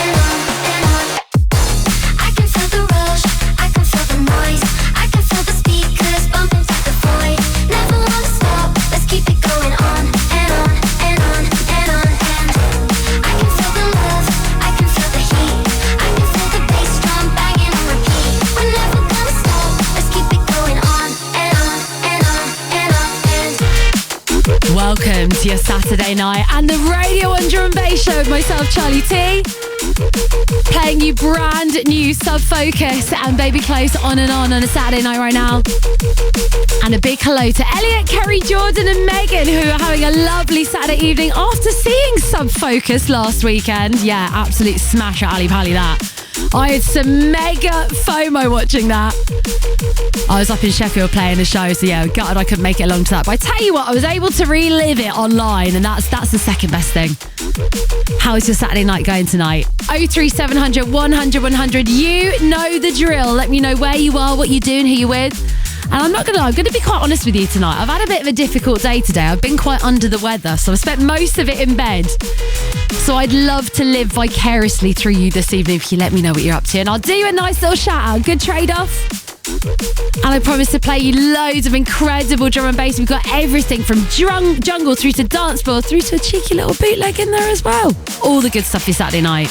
and on and on. I can feel the rush, I can feel the noise, I can feel the speakers bumping through the void. Never wanna stop, let's keep it going on and on and on and on. And I can feel the love, I can feel the heat, I can feel the bass drum banging on repeat. We're never gonna stop, let's keep it going on and on and on and on. And Welcome to your Saturday night and the Radio and Drum and Bass Show with myself, Charlie T. Playing you brand new Sub Focus and Baby Close on a Saturday night right now. And a big hello to Elliot, Kerry, Jordan and Megan, who are having a lovely Saturday evening after seeing Sub Focus last weekend. Yeah, absolute smash at Ali Pally that. I had some mega FOMO watching that. I was up in Sheffield playing a show, so yeah, gutted I couldn't make it along to that. But I tell you what, I was able to relive it online, and that's the second best thing. How's your Saturday night going tonight? 03700 100 100. You know the drill. Let me know where you are, what you're doing, who you're with. And I'm going to be quite honest with you tonight. I've had a bit of a difficult day today. I've been quite under the weather, so I've spent most of it in bed. So I'd love to live vicariously through you this evening if you let me know what you're up to. And I'll do you a nice little shout out. Good trade-off. And I promise to play you loads of incredible drum and bass. We've got everything from jungle through to dance floor through to a cheeky little bootleg in there as well. All the good stuff for Saturday night.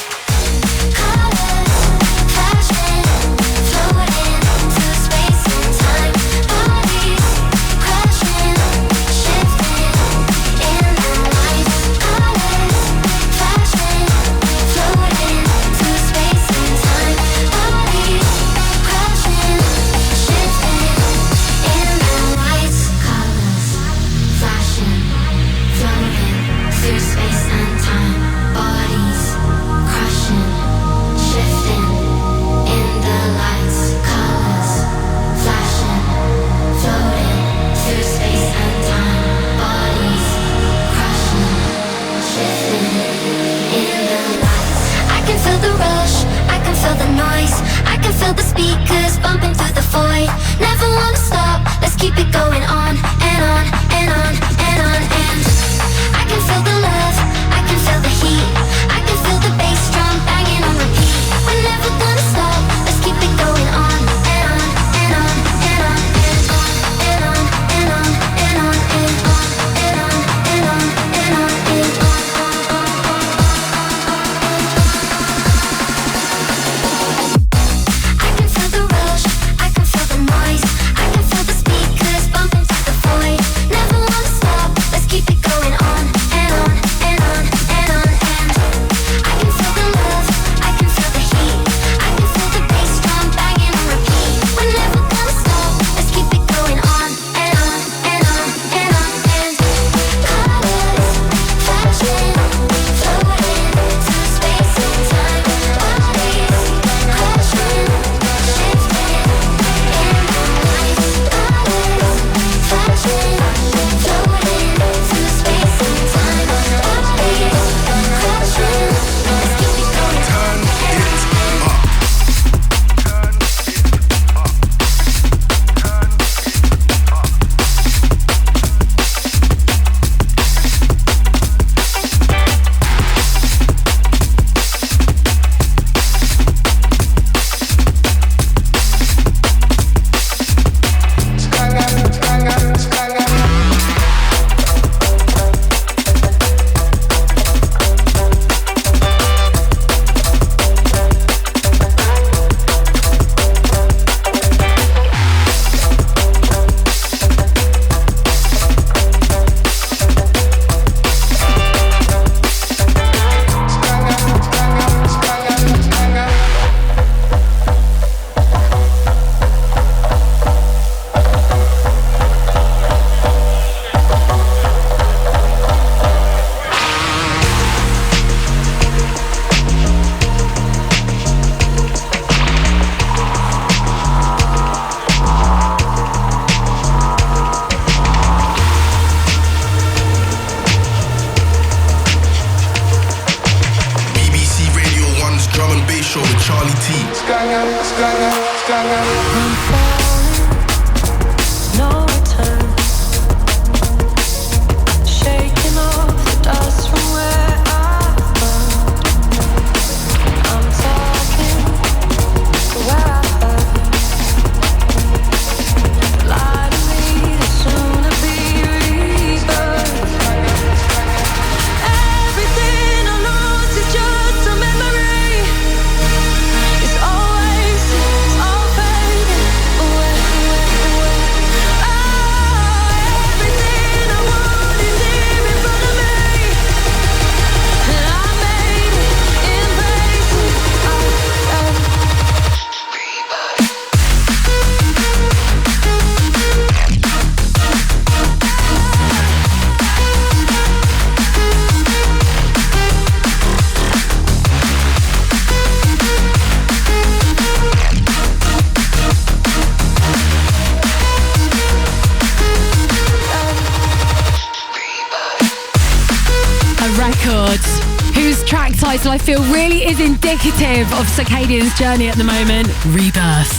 title I feel really is indicative of Circadian's journey at the moment. Rebirth.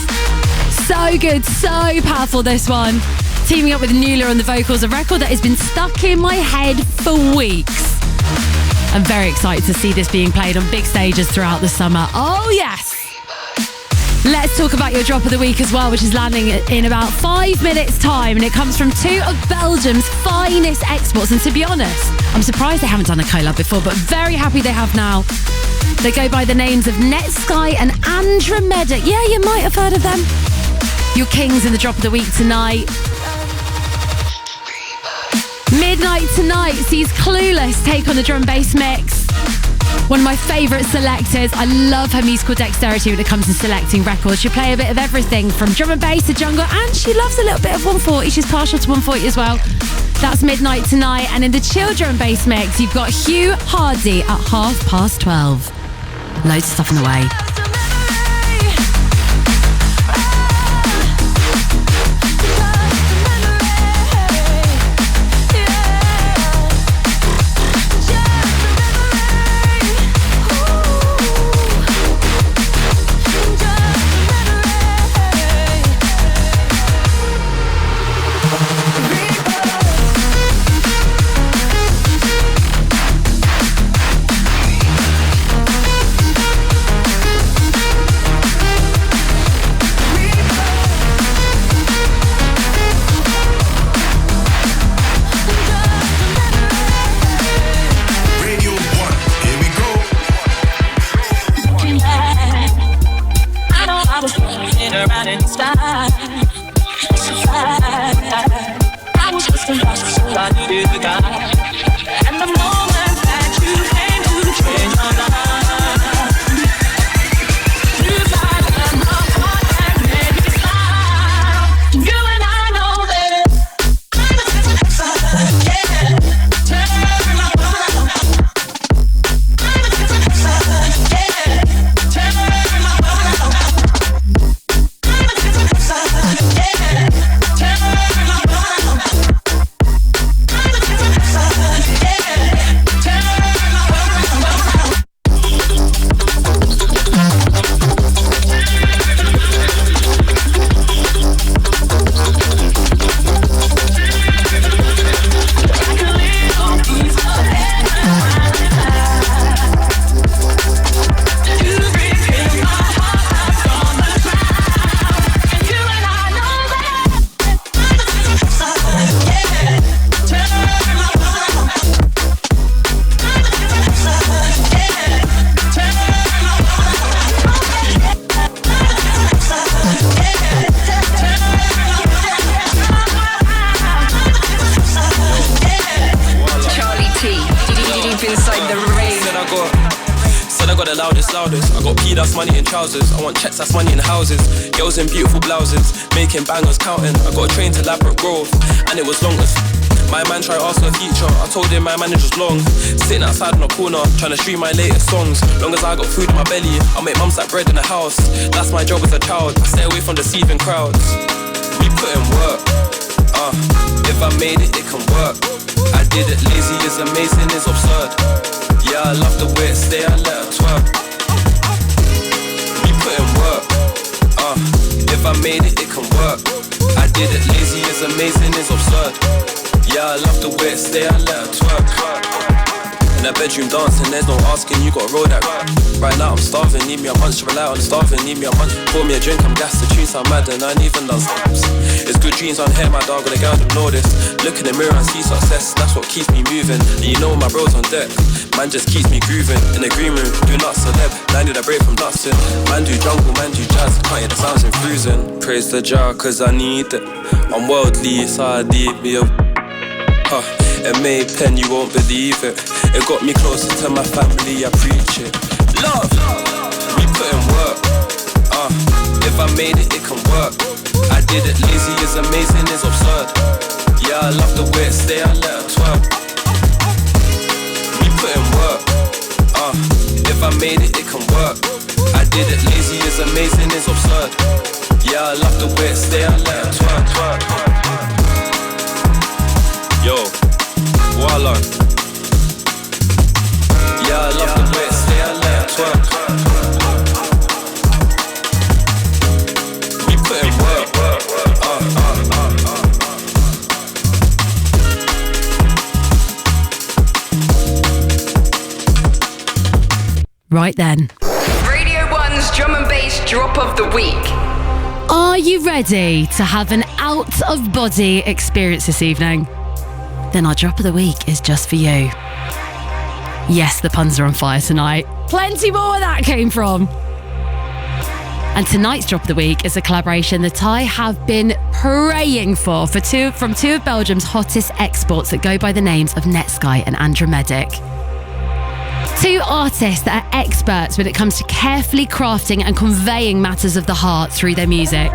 So good, so powerful this one. Teaming up with Nula on the vocals, a record that has been stuck in my head for weeks. I'm very excited to see this being played on big stages throughout the summer. Oh yes! Let's talk about your drop of the week as well, which is landing in about 5 minutes' time, and it comes from two of Belgium's finest exports. And to be honest, I'm surprised they haven't done a collab before, but very happy they have now. They go by the names of Netsky and Andromedik. Yeah, you might have heard of them. Your kings in the drop of the week tonight. Midnight Tonight sees Clueless take on the drum bass mix. One of my favourite selectors. I love her musical dexterity when it comes to selecting records. She'll play a bit of everything from drum and bass to jungle, and she loves a little bit of 140. She's partial to 140 as well. That's Midnight Tonight. And in the chill drum bass mix, you've got Hugh Hardy at 12:30. Loads of stuff on the way. I want checks, that's money in houses. Girls in beautiful blouses, making bangers counting. I got a train to Elaborate Grove, and it was long as my man tried to ask for a feature. I told him my manager's long. Sitting outside in a corner, trying to stream my latest songs. Long as I got food in my belly, I'll make mums like bread in the house. That's my job as a child, I stay away from deceiving crowds. We put in work, if I made it, it can work. I did it, lazy is amazing, is absurd. Yeah, I love the way it stay, I let her twerk. Put in work, if I made it, it can work. I did it, lazy is amazing, is absurd. Yeah, I love the way it stay, I let her twerk. In that bedroom dancing, there's no asking, you gotta roll that right. Right now I'm starving, need me a munch to rely on the starving, need me a munch. Pour me a drink, I'm gassed, the tunes sound mad and I ain't even done steps. It's good dreams on here, my dog, with a girl that know this. Look in the mirror and see success, that's what keeps me moving. And you know my bros on deck, man just keeps me grooving. In the green room, do not celeb, man do that break from dancing. Man do jungle, man do jazz, can't hear the sounds in cruising. Praise the jar, cause I need it. I'm worldly, it's SadHappy. M.A. pen, you won't believe it. It got me closer to my family, I preach it. Love, we put in work. If I made it, it can work. I did it, lazy is amazing, is absurd. Yeah, I love the way it stay, I let her twerk. We put in work. If I made it, it can work. I did it, lazy is amazing, is absurd. Yeah, I love the way it stay, I let her twerk. Yo, voila. Yeah, I love the way it stay, I right then. Radio 1's drum and bass drop of the week. Are you ready to have an out-of-body experience this evening? Then our drop of the week is just for you. Yes, the puns are on fire tonight. Plenty more where that came from. And tonight's drop of the week is a collaboration that I have been praying for from two of Belgium's hottest exports that go by the names of Netsky and Andromedik. Two artists that are experts when it comes to carefully crafting and conveying matters of the heart through their music.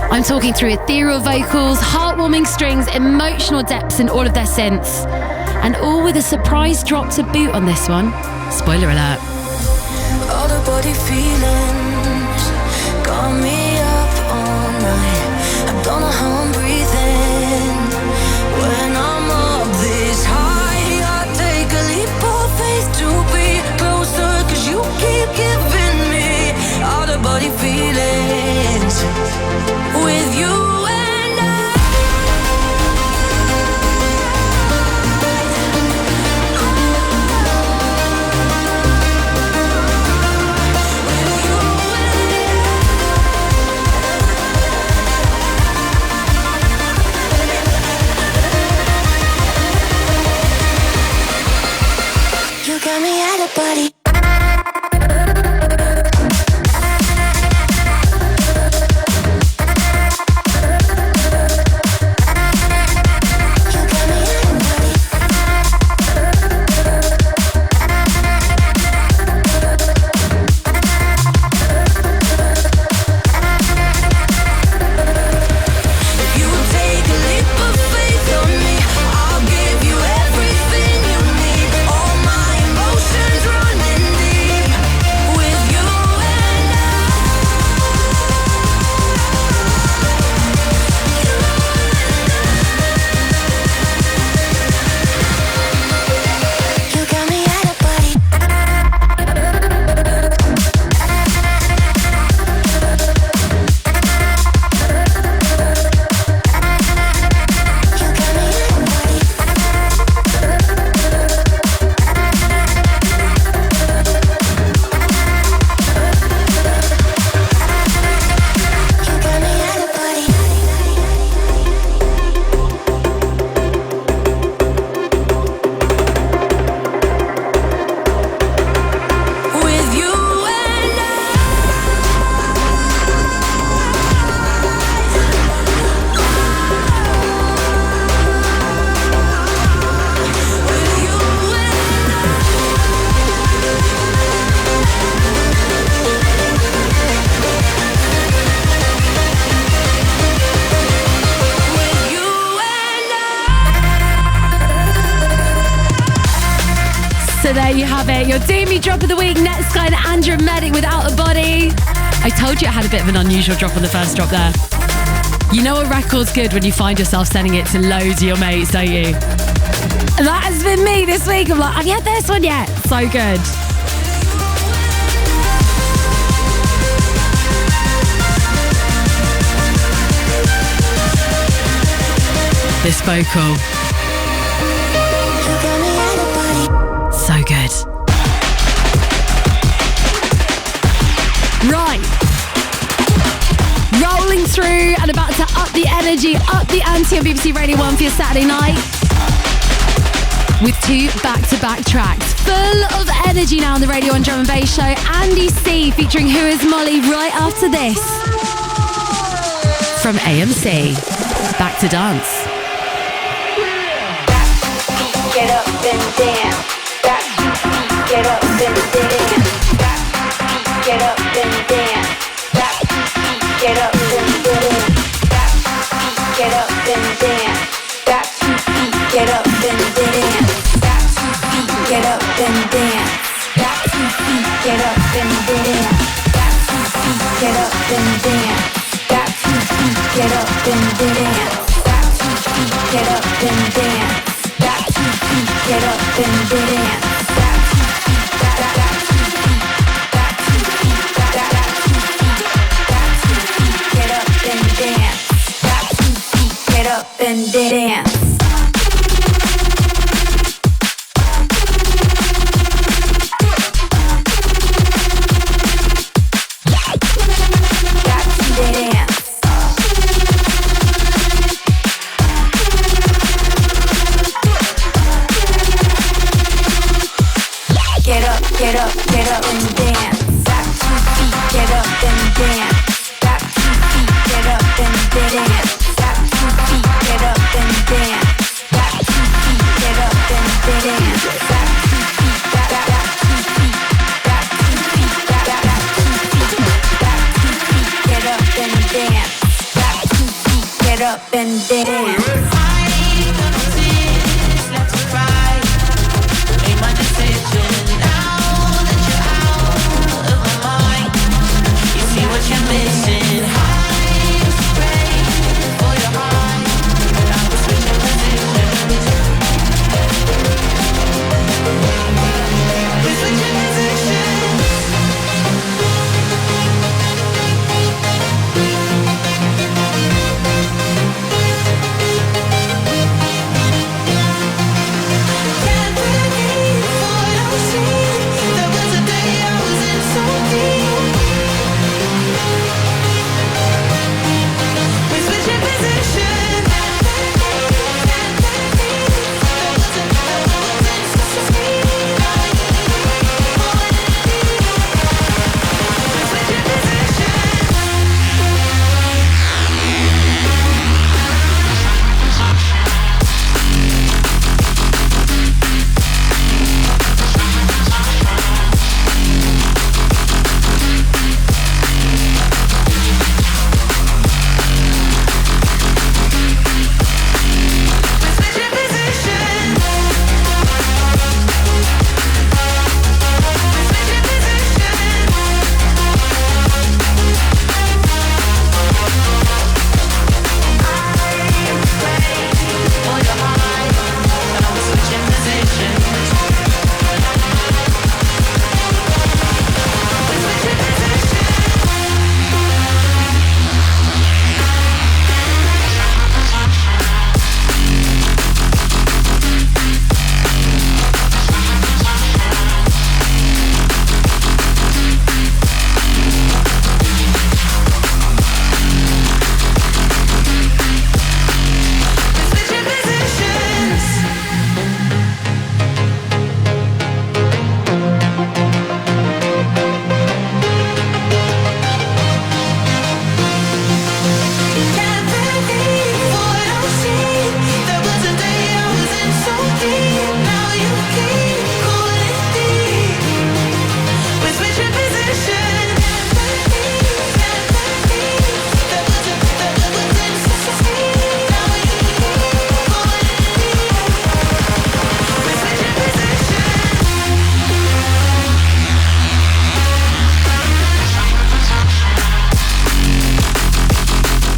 I'm talking through ethereal vocals, heartwarming strings, emotional depths in all of their synths, and all with a surprise drop to boot on this one. Spoiler alert. All the body feelings got me up all night. I don't know how I'm breathing when I'm up this high. I take a leap of faith to be closer, 'cause you keep giving me all the body feelings with you. Got me out of body. So there you have it, your Doomy drop of the week, Netsky and Andromedik with Out of Body. I told you I had a bit of an unusual drop on the first drop there. You know a record's good when you find yourself sending it to loads of your mates, don't you? And that has been me this week. I'm like, have you had this one yet? So good. This vocal. So good. Right. Rolling through and about to up the energy, up the ante on BBC Radio 1 for your Saturday night. With two back-to-back tracks. Full of energy now on the Radio 1 Drum and Bass Show. A.M.C featuring whoismoli right after this. From A.M.C. Back to dance. Get up and dance. Get up and dance. Get up and dance. Get up and dance. Get up and dance. Get up and dance. Get up and dance. Get up and dance. Get up and dance. Get up and dance. Get up and dance. Get up and dance. Get up and dance. dance. Grab 2 feet, get up and dance.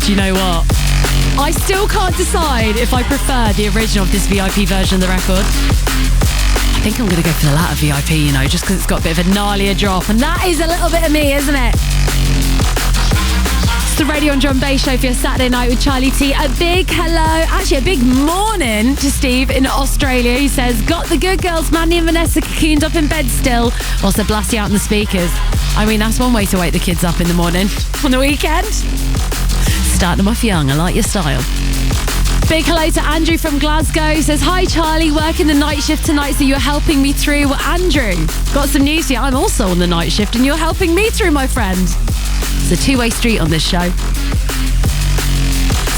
Do you know what? I still can't decide if I prefer the original of this VIP version of the record. I think I'm going to go for the latter VIP, you know, just because it's got a bit of a gnarlier drop. And that is a little bit of me, isn't it? It's the Radio and Drum Bass Show for your Saturday night with Charlie T. A big hello, actually a big morning to Steve in Australia. He says, got the good girls, Mandy and Vanessa, cocooned up in bed still, whilst they're blasting out in the speakers. I mean, that's one way to wake the kids up in the morning on the weekend. Start them off young, I like your style. Big hello to Andrew from Glasgow. He says, hi Charlie, working the night shift tonight, so you're helping me through. Well, Andrew, got some news for you. I'm also on the night shift and you're helping me through, my friend. It's a two-way street on this show.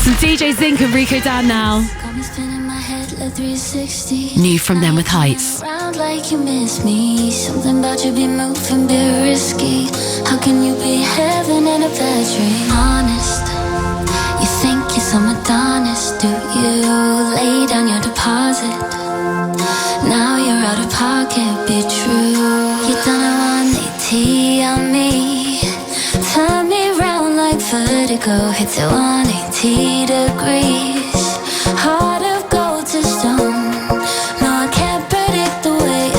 Some DJ Zinc and Riko Dan now. New from them with Heights. Like you miss me. Something about you be moving, be risky. How can you be heaven in a bad dream? Honest, you think you're some Adonis, do you? Lay down your deposit. Now you're out of pocket, be true. You done a 180 on me. Turn me round like vertigo. Hits it 180 degrees. Heart of gold to stone. No, I can't predict the way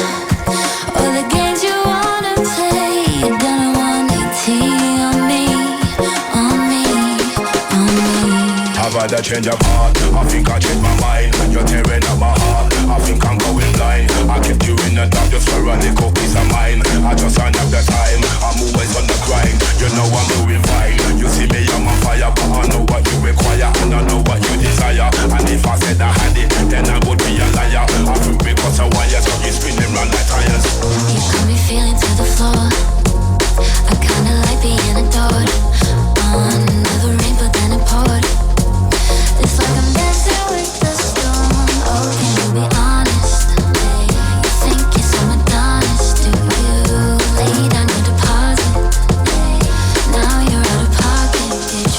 or the games you wanna play. You done a 180 on me, on me, on me. I've had a change of heart. I think I changed my mind. You're tearing up my heart. I think I'm going blind. I kept you in the dark just for a little piece of mine. I just don't have the time. I'm always on the grind. You know I'm doing fine. You see me, I'm on fire, but I know what you require and I know what you desire. And if I said I had it, then I would be a liar. I feel because of wires, so you spinning round like tires. You got me feeling to the floor. I kinda like being adored. Never rained, but then it poured. It's like I'm dancing with the storm. Oh, can you be honest? You think you're some Adonis, do you? Lay down your deposit. Now you're out of pocket, bitch.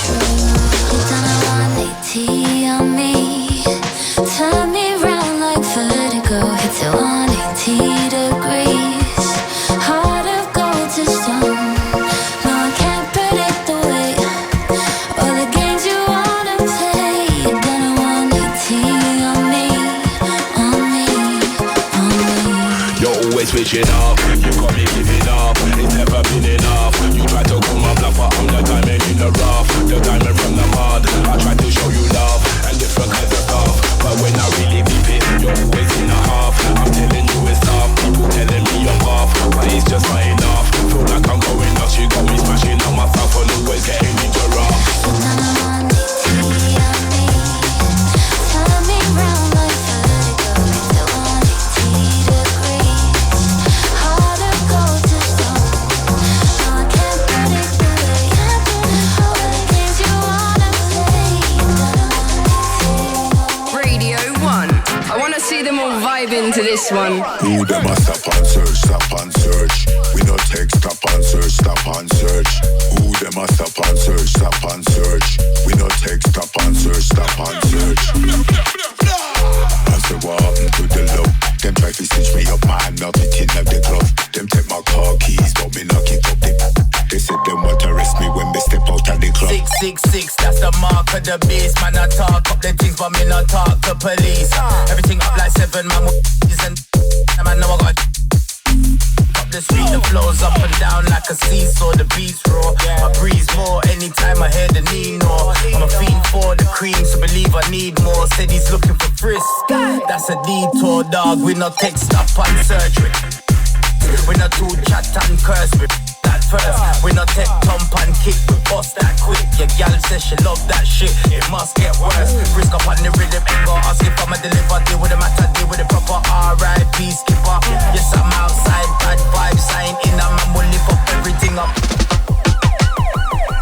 smashing up. You got me giving up, it's never been enough. You try to call my bluff, but I'm the diamond in the rough. The diamond from the mud. I try to show you love and different kinds of stuff, but when I really deep it, you're always in a half. I'm telling you it's tough, people telling me you're buff, but it's just not enough. Feel like I'm going nuts, you got me smashing on myself and always getting me to rough. To this one. Who them a stop and search, stop and search. We no take stop and search, stop and search. Who them a stop and search, stop and search. We no take stop and search, stop and search. I say what happened to the low? Them try to stitch me up, man, not the tin of the glove. Them take my car keys, but me knock it up. They said them want to arrest me when they step out of the club. 666, that's the mark of the beast. Man, I talk up the things, but me not talk to police. Everything up like 7, man, and man, know I got up the street, the flows up and down like a seesaw. The beats raw, I breeze more anytime I hear the Nino. I'm a fiend for the cream, so believe I need more. Said he's looking for frisk, that's a detour, dog. We not take stop and surgery. We not do chat and curse with that first. We not take thump and kick, we bust that quick. Your gal says she love that shit, it must get worse. Frisk up on the rhythm and go ask if I'ma deliver. Deal with the matter, deal with the proper R.I.P. skipper. Yes, I'm outside, bad vibes, I ain't in a man, we'll lift up everything up.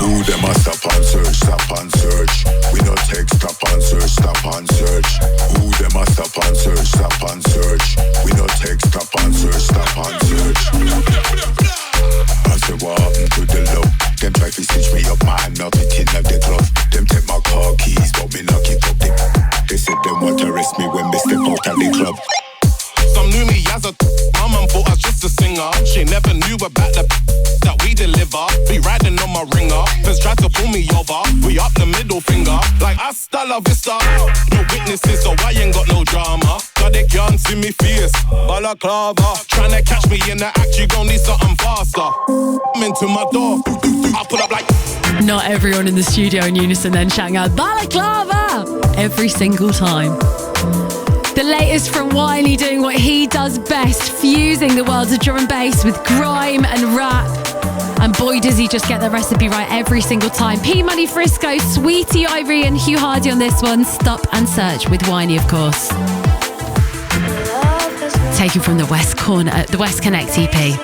Who them a stop and search, stop and search. We no take stop and search, stop and search. Who them a stop and search, stop and search. We no take stop and search, stop and search. I say what happened to the low? Them try to stitch me up, man, not the tin of the glove. Them take my car keys, but me knock it up. They said them want to arrest me when they step out of the club. Some knew me as a mum and thought I was just a singer. She never knew about the that we deliver. Be riding on my ringer. Fans tried to pull me over. We up the middle finger. Like hasta la vista. No witnesses, so I ain't got no drama. Cause they can't see me fierce. Balaclava. Trying to catch me in the act, you gon' need something faster. I'm into my door. I pull up like. Not everyone in the studio in unison then shouting out balaclava every single time. The latest from Wiley doing what he does best, fusing the worlds of drum and bass with grime and rap. And boy, does he just get the recipe right every single time. P Money Frisco, Sweetie Ivory and Hugh Hardy on this one. Stop and Search with Winey, of course. Taken from the West Corner, the West Connect EP.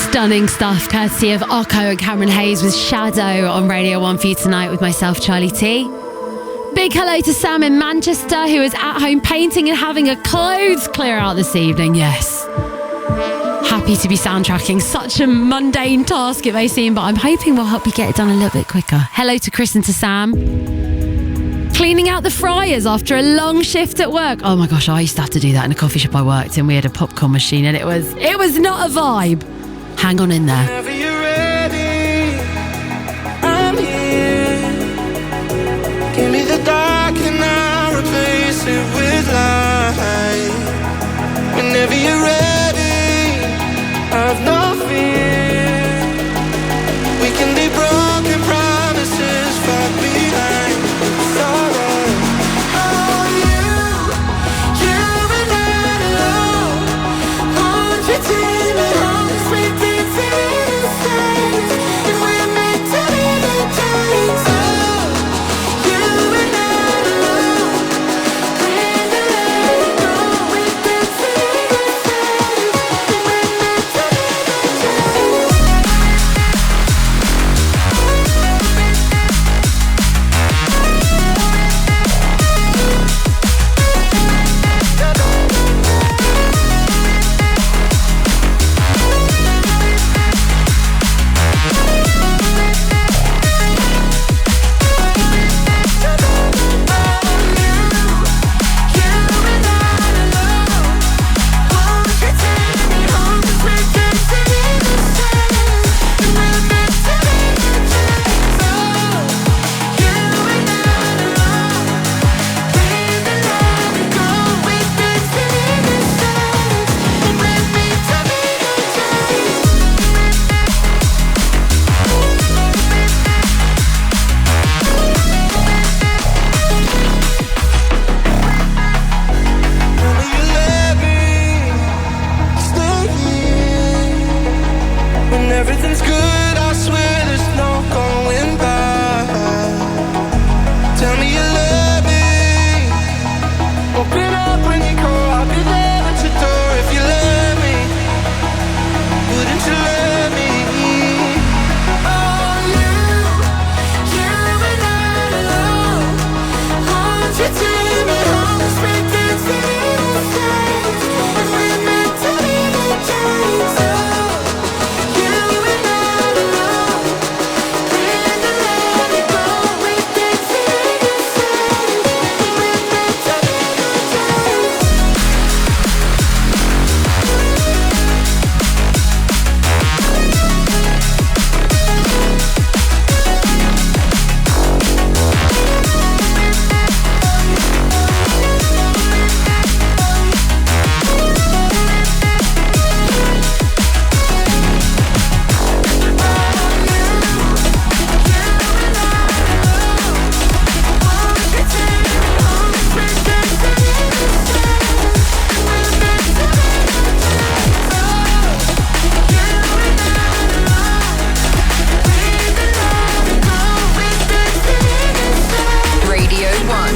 Stunning stuff courtesy of Ocko and Cameron Hayes with Shadow on Radio 1 for you tonight with myself, Charlie T. Big hello to Sam in Manchester who is at home painting and having a clothes clear out this evening. Yes. Happy to be soundtracking such a mundane task it may seem, but I'm hoping we'll help you get it done a little bit quicker. Hello to Chris and to Sam. Cleaning out the fryers after a long shift at work. Oh my gosh, I used to have to do that in a coffee shop I worked in. We had a popcorn machine and it was not a vibe. Hang on in there. Whenever you're ready, I'm here. Give me the dark and I'll replace it with light. Whenever you're ready, I've no fear. We can be broken promises far behind. It's alright. Oh, you and I alone. Won't you take me home? 'Cause we did innocence, and we're meant to be the giants. Oh, you and I alone. When the light goes, we did innocence, and we're meant to be the giants. When everything's good, I swear there's no going back. Tell me you love me. Open up when you call, I'll be there at your door if you love me. Wouldn't you let me? Oh, you and I alone. Won't you take me home? 'Cause we did innocence, and we're meant to be the giants. Oh, you and I alone. When the light goes, we did innocence, and we're meant to be the giants. Radio 1.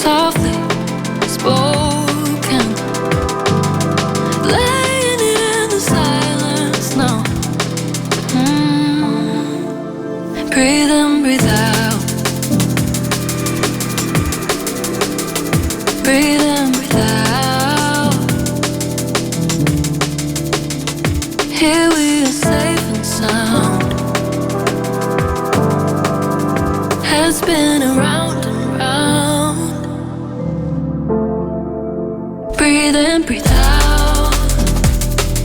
Softly spoken, laying in the silence now. Breathe in, breathe out. Breathe in, breathe out. Here we are, safe and sound. Head spinning round and round. Breathe in, breathe out.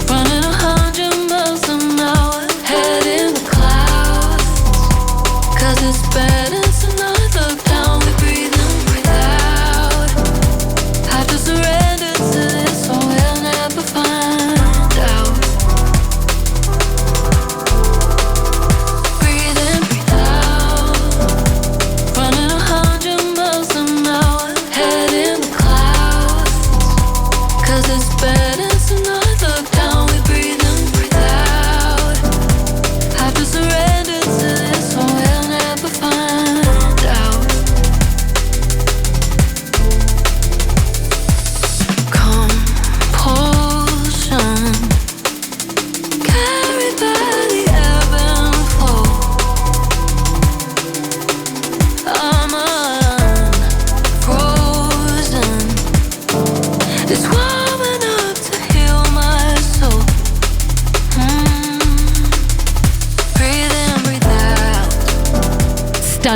Running 100 miles an hour, head in the clouds.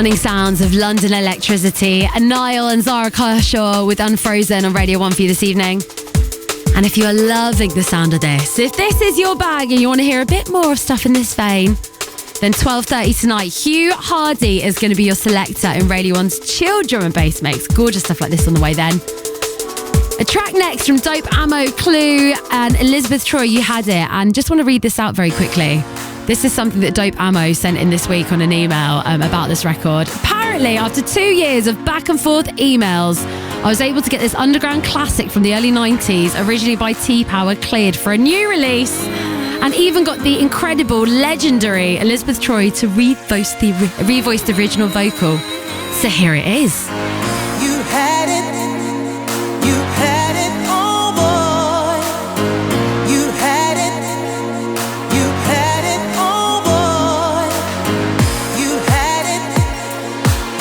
Stunning sounds of London Elektricity, Anile and Zara Kershaw with Unfrozen on Radio 1 for you this evening. And if you are loving the sound of this, if this is your bag and you want to hear a bit more of stuff in this vein, then 12:30 tonight, Hugh Hardy is going to be your selector in Radio 1's chill drum and bass mix. Gorgeous stuff like this on the way then. A track next from Dope Ammo, Kleu and Elisabeth Troy, You Had It. And just want to read this out very quickly. This is something that Dope Ammo sent in this week on an email about this record. Apparently, after 2 years of back and forth emails, I was able to get this underground classic from the early 90s, originally by T-Power, cleared for a new release, and even got the incredible, legendary Elisabeth Troy to revoice the original vocal. So here it is. You had it. You had it, oh boy. You had it. You had it, oh boy. You had it.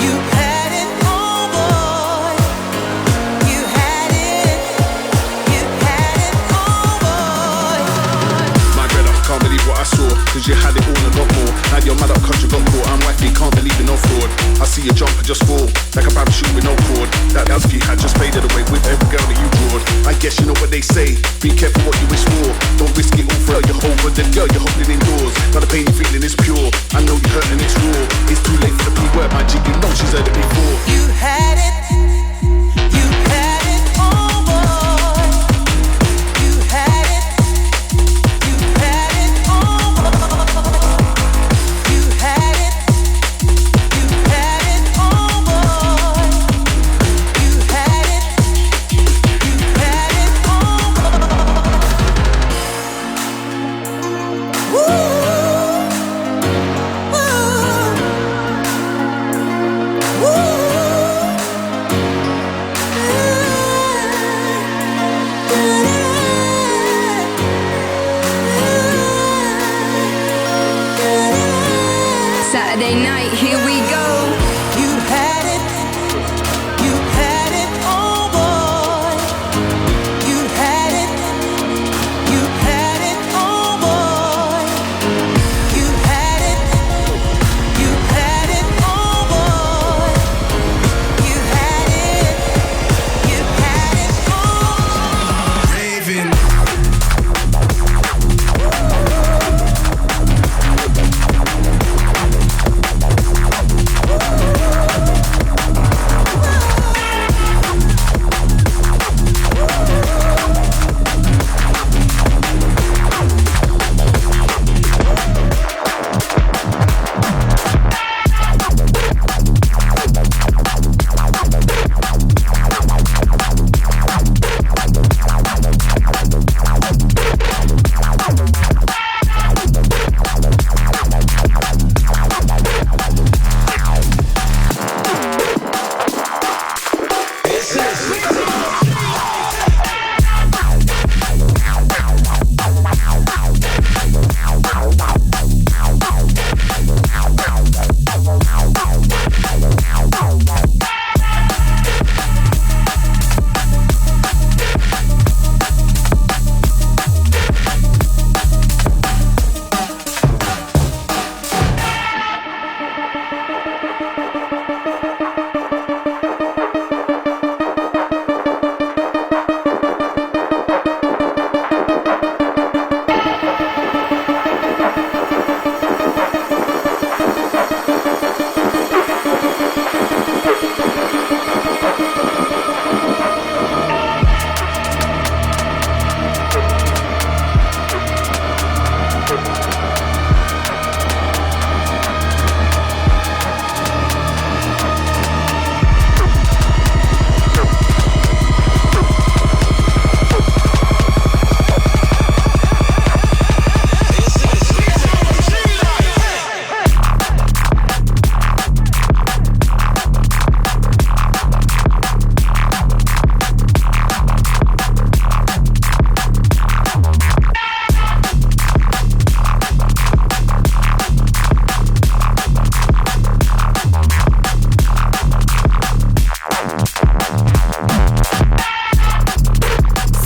You had it, oh boy. You had it. You had it, oh boy. My brother, can't believe what I saw, cause you had it all and got more. Now your mother country got caught, I'm wacky, can't believe in no fraud. I see you jump and just fall, like a parachute with no cord. That Netsky had just faded away with every girl that you drawed. I guess you know what they say, be careful what you wish for. Don't risk it all for your whole but then girl, you're holding indoors. Now the pain you're feeling is pure, I know you're hurting, it's raw. It's too late for the P-word, my G, you know she's heard it before. You had it. You had it, oh boy. You had it. You had it, oh boy. You had it. You had it, oh boy. You had it. You had it, oh boy. Woo! Woo! Woo! Saturday night, here we go. You had it. You had it, oh boy. You had it. You had it, oh boy. You had it. You had it, oh boy. You had it. You had it, oh boy. Raven.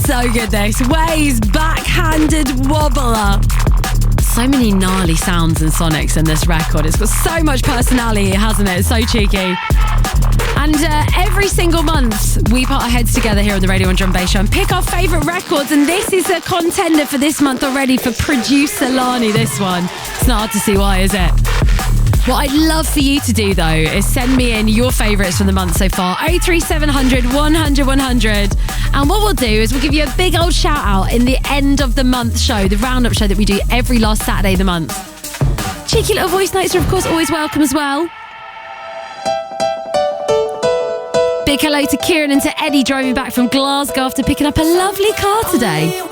So good this. Waeys, Backhanded Wobbler. so many gnarly sounds and sonics in this record. It's got so much personality, hasn't it? It's so cheeky. And every single month, we put our heads together here on the Radio 1 Drum Bass Show and pick our favourite records. And this is a contender for this month already for Producer Lani, this one. It's not hard to see why, is it? What I'd love for you to do, though, is send me in your favourites from the month so far. 03700 100 100. And what we'll do is we'll give you a big old shout out in the end of the month show, the roundup show that we do every last Saturday of the month. Cheeky little voice notes are, of course, always welcome as well. Big hello to Kieran and to Eddie driving back from Glasgow after picking up a lovely car today.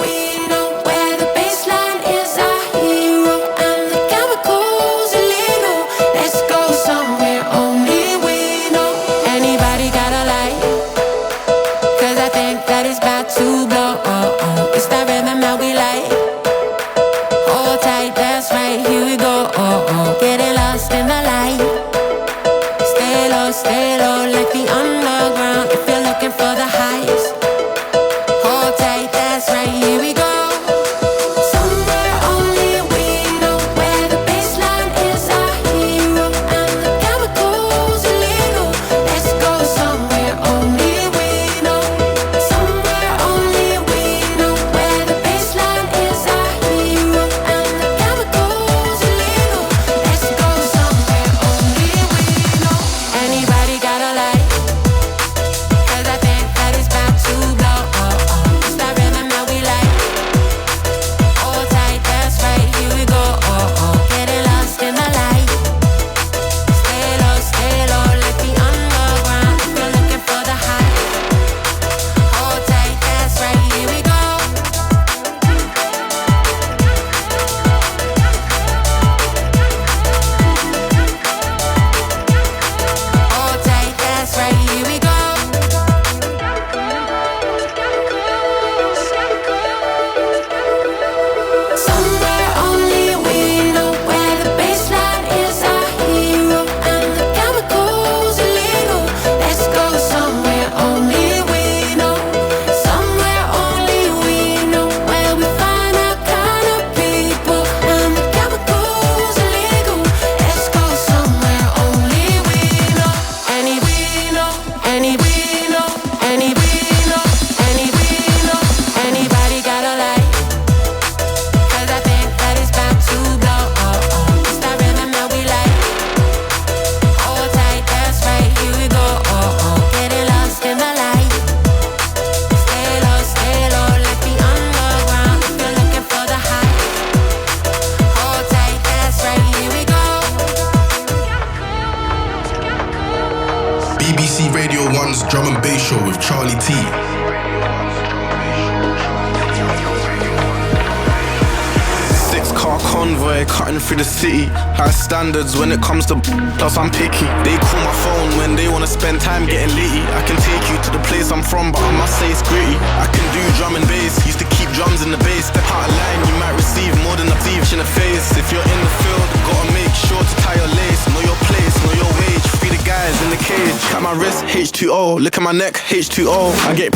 Standards when it comes to plus I'm picky. They call my phone when they wanna spend time getting litty. I can take you to the place I'm from, but I must say it's gritty. I can do drum and bass, used to keep drums in the bass. Step out of line, you might receive more than a thief in the face. If you're in the field, gotta make sure to tie your lace. Know your place, know your wage. Free the guys in the cage. At my wrist, H2O. Look at my neck, H2O. I get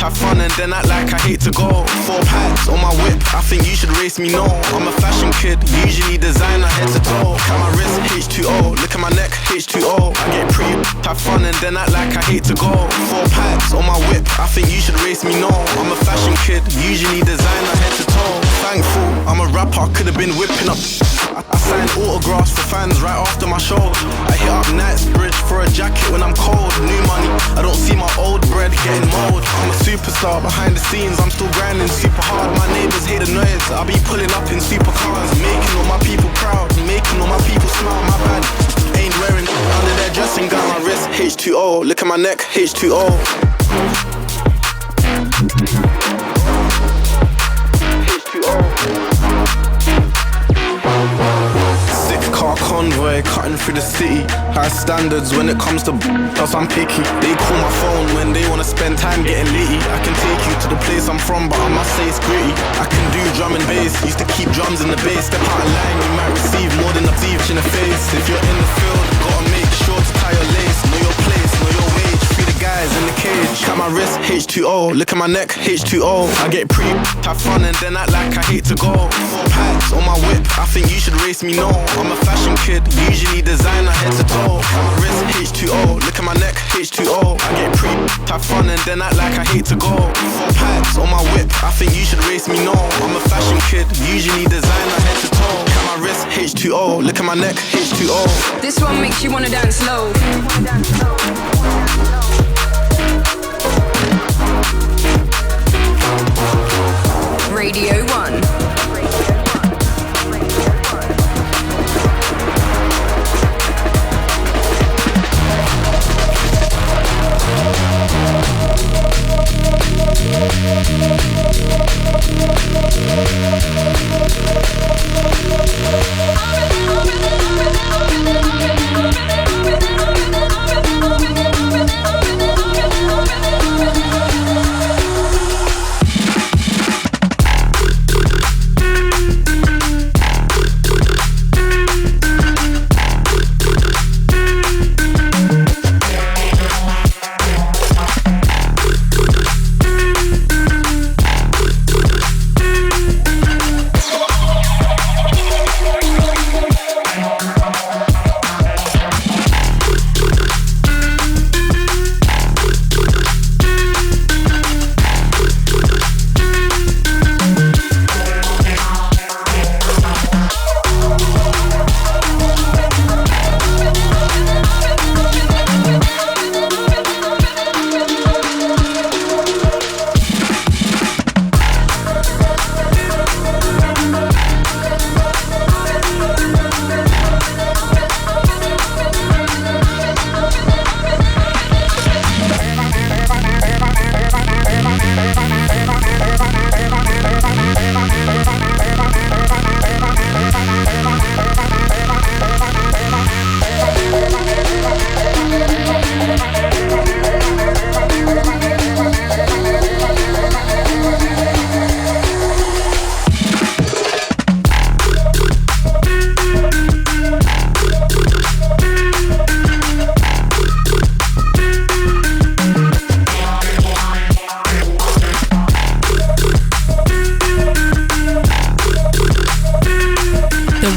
have fun and then act like I hate to go. 4 packs on my whip, I think you should race me, no. I'm a fashion kid, usually designer head to toe. At my wrist, H2O. Look at my neck, H2O. I get have fun and then act like I hate to go. 4 packs on my whip, I think you should race me, no. I'm a fashion kid, usually designer head to toe. Thankful, I'm a rapper, could've been whipping up. I signed autographs for fans right after my show. I hit up Knightsbridge for a jacket when I'm cold. New money, I don't see my old bread getting mold. I'm a superstar, behind the scenes I'm still grinding super hard. My neighbours hate the noise, I'll be pulling up in supercars. Making all my people proud, making all my people smile. My bad, ain't wearing under their dressing gown. My wrist, H2O, look at my neck, H2O. Car convoy cutting through the city. High standards when it comes to plus I'm picky. They call my phone when they wanna spend time getting litty. I can take you to the place I'm from, but I must say it's gritty. I can do drum and bass, used to keep drums in the bass. Step out of line, you might receive more than a thief in the face. If you're in the field, gotta make sure to tie your lace. Know your place, know your wage. Free the guys in the cage. Got my wrist, H2O. Look at my neck, H2O. I get pretty, have fun and then act like I hate to go. 4 packs on my whip, I think you should race me, no. I'm a fashion kid, usually designer head to toe. My wrist, H2O. Look at my neck, H2O. I get pretty, have fun and then act like I hate to go. 4 packs on my whip, I think you should race me, no. I'm a fashion kid, usually designer head to toe. My wrist, H2O. Look at my neck, H2O. This one makes you wanna dance slow. Radio 1.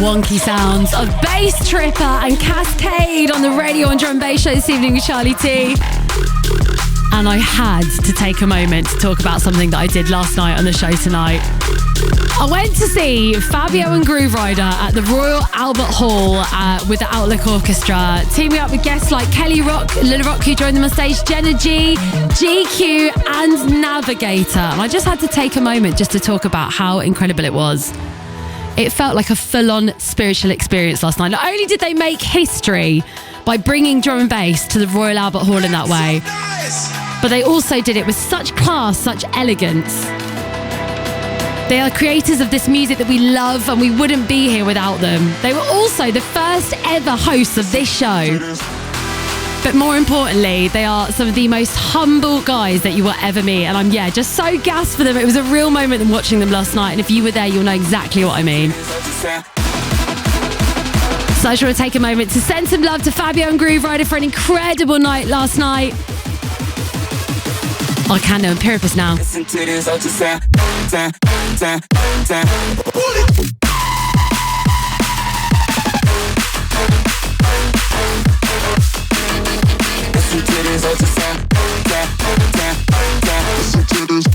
Wonky sounds of Bass Tripper and Cascade on the Radio and Drum Bass Show this evening with Charlie T. And I had to take a moment to talk about something that I did last night on the show tonight. I went to see Fabio and Groove Rider at the Royal Albert Hall with the Outlook Orchestra, teaming up with guests like Kelly Rock, Lil Rock, who joined them on stage, Jenna G, GQ and Navigator. And I just had to take a moment just to talk about how incredible it was. It felt like a full-on spiritual experience last night. Not only did they make history by bringing drum and bass to the Royal Albert Hall in that way, but they also did it with such class, such elegance. They are creators of this music that we love, and we wouldn't be here without them. They were also the first ever hosts of this show. But more importantly, they are some of the most humble guys that you will ever meet. And I'm, just so gassed for them. It was a real moment watching them last night. And if you were there, you'll know exactly what I mean. So I just want to take a moment to send some love to Fabio and Groove Rider for an incredible night last night. I can know I'm Purpose now. Listen to this, I'll just sound. Listen to this, I'll just sound. Listen to this.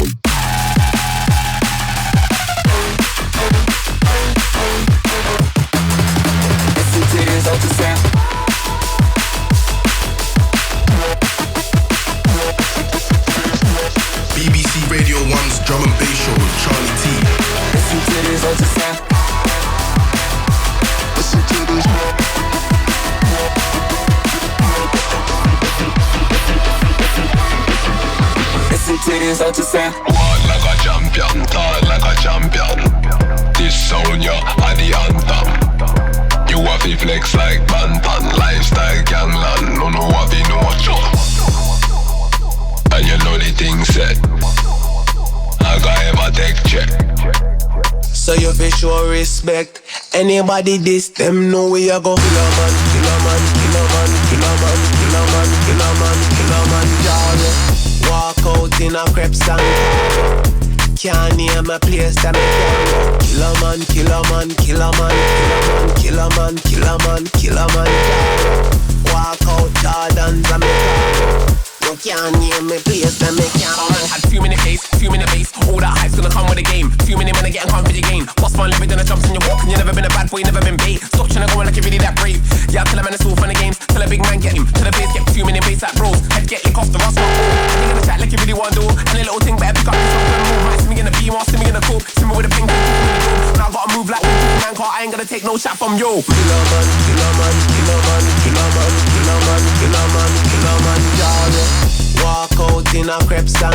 Listen to this, I'll just sound. BBC Radio 1's Drum and Bass Show with Charlie T. Listen to this, I'll just sound. Listen to this. Listen to this, I'll just sound. Walk like a champion, talk like a champion. This sound, you are the anthem. You have to flex like Bantan. Lifestyle gangland, no have to know what. And you know the thing said I got him a take check. So you fi show respect. Anybody diss them know we a go. Kill a man, kill a man, kill a man, kill a man, kill a man, kill a man, kill a man, y'all. Walk in a crepe song. Can't name a place that I can go. Kill a man, kill a man, kill a man, kill a man, kill a man, kill a man, kill a man. Walk out Jordans and me car. You can't name me place that me can't go. Had few minute pace, few minute bass. All that hype's gonna come with the game. Few minute men are getting come for your game. Boss man living in the jumps in your walk. And you never been a bad boy, never been bait. Stop trying to go like you're really that brave. Yeah, tell a man it's all fun and games. Tell a big man get him. Tell a bass get few minute bass like bros. Head get lick off the rust, not all. And you gonna chat like you really want to do. And a little thing better pick up this one and move. Might see me in the beam or see me in the coupe. See me with a pink thing, see me in the room. Now I gotta move like man car. I ain't gonna take no chat from you. Kill a man, kill a man, kill a man, kill a man, kill a man, kill a man, kill a man, yeah. Walk out in a crepe song.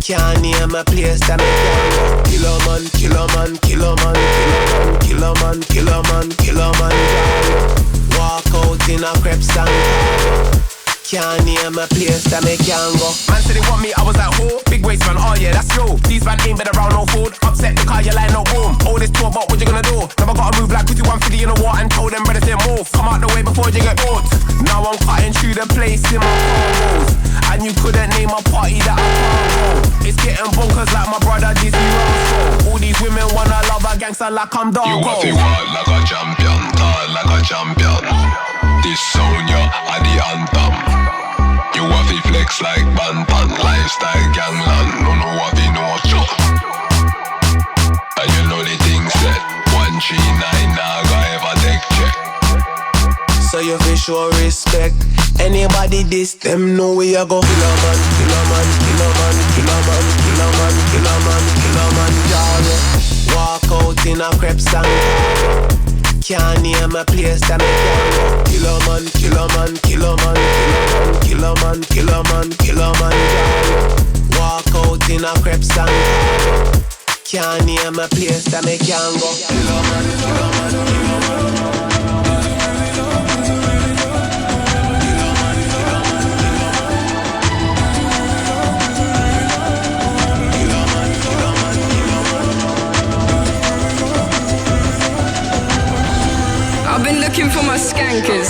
Can't name a place that I can go. Kill a man, kill a man, kill a man, kill a man, kill a man, kill a man, yeah. Walk out in a crepe song. Can't name a place that I can go. Man said they want me, I was like, who? Big waist man, oh yeah, that's you. These man ain't been around no food. Upset the car, you like no boom. All this talk about what you gonna do. Never gotta move like 5150 in the war and told them brothers they move. Come out the way before you get bored. Now I'm cutting through the place in my combos. And you couldn't name a party that I can't go. It's getting bonkers like my brother Dizzy Roscoe. All these women wanna love a gangster like I'm Darko. You want to walk like a champion, talk like a champion. This sound ya are the anthem. You want to flex like Bantan, lifestyle gangland. No what we know cho. And you know the thing said 139 now go ever take check. So you fi show respect. Anybody this, them know where you go. Kill a man, kill a man, kill a man, kill a man, kill a man, kill a man, kill a man, yeah. Walk out in a crepe song. Can't name a place that I can go. Kill a man, kill a man, kill a man, kill a man, kill a man, kill a man, yeah. Walk out in a crepe song. Can't name a place that I can go. Kill a man, kill a man, kill a man. I've been looking for my skankers.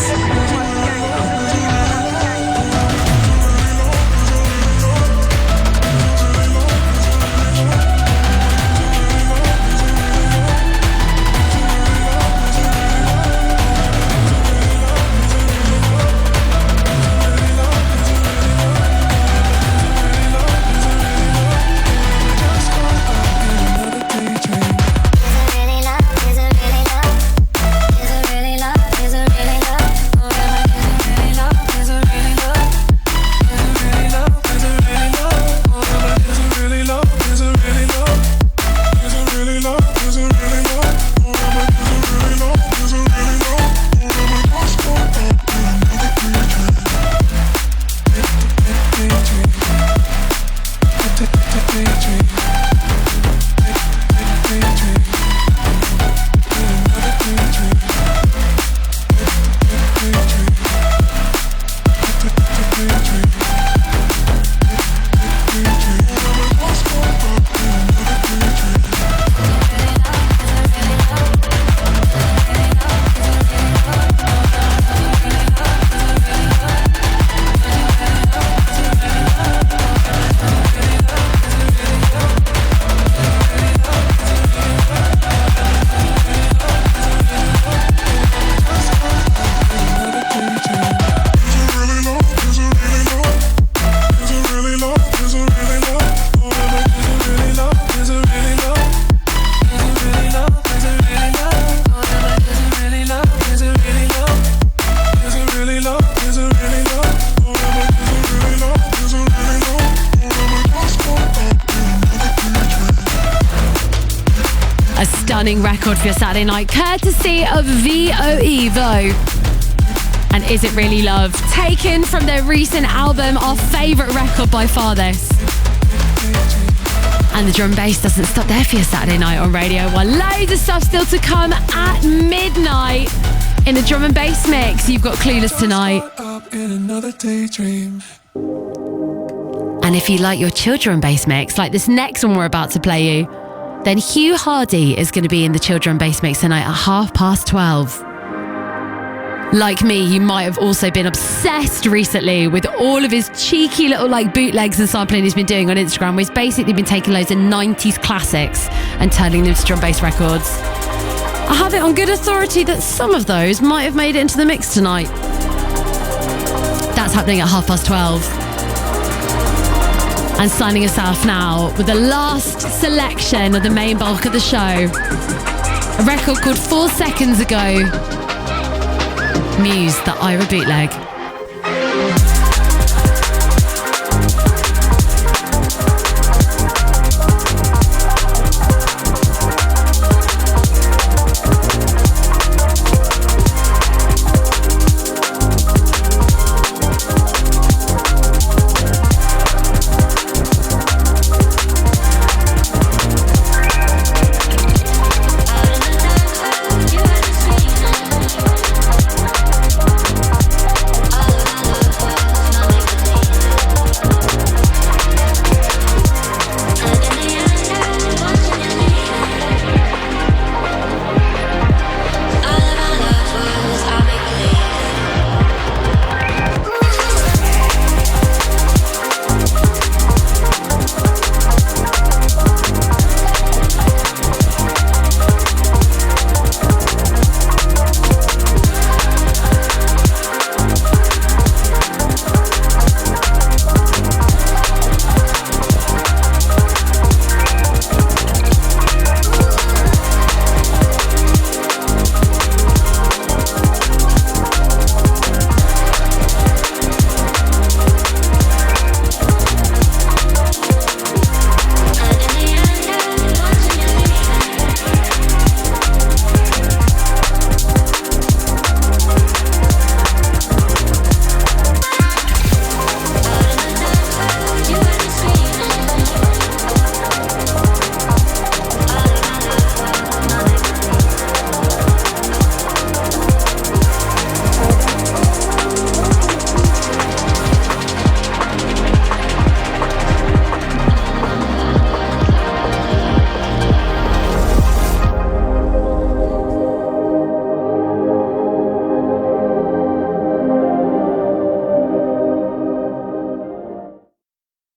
Stunning record for your Saturday night, courtesy of VOEVO. And Is It Really Love? Taken from their recent album, our favourite record by far this. And the drum bass doesn't stop there for your Saturday night on Radio 1. Loads of stuff still to come at midnight. In the drum and bass mix, you've got Clueless tonight. And if you like your chill drum bass mix, like this next one we're about to play you, then Hugh Hardy is going to be in the chill drum bass mix tonight at 12:30. Like me, you might have also been obsessed recently with all of his cheeky little like bootlegs and sampling he's been doing on Instagram, where he's basically been taking loads of 90s classics and turning them to drum bass records. I have it on good authority that some of those might have made it into the mix tonight. That's happening at 12:30. And signing us off now with the last selection of the main bulk of the show. A record called 4 Seconds Ago. Muse, the Ira bootleg.